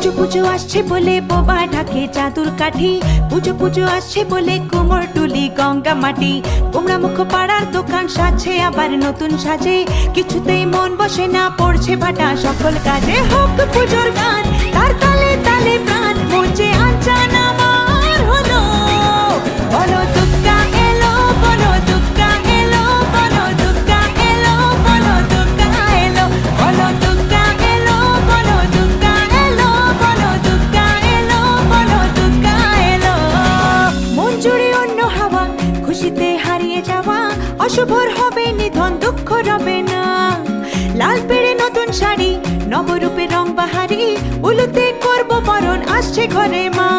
পুজো পুজো আসছে বলে বোবা ঢাকে চাদুর কাঠি, পুজো পুজো আসছে বলে কোমর টুলি গঙ্গা মাটি। কুমড়া মুখ পাড়ার দোকান সাজছে আবার নতুন সাজে, কিছুতেই মন বসে না পড়ছে ভাটা সকল কাজে। হোক পুজোর গান তার তালে তালে প্রাণ, মঞ্চে আনচান আমার হলো। বলো দুর্গা এলো, বলো দুর্গা এলো, বলো দুর্গা এলো, বলো দুর্গা এলো, বলো দুর্গা এলো, বলো দুর্গা এলো, বলো দুর্গা এলো, বলো দুর্গা এলো। মন জুড়ে অন্য হাওয়া, খুশিতে হারিয়ে যাওয়া, অশুভর হবে নিধন দুঃখ রবে না। লাল পেড়ে নতুন শাড়ি, নবরূপে রং বাহারি, উলুতে করব বরণ আসছে ঘরে মা।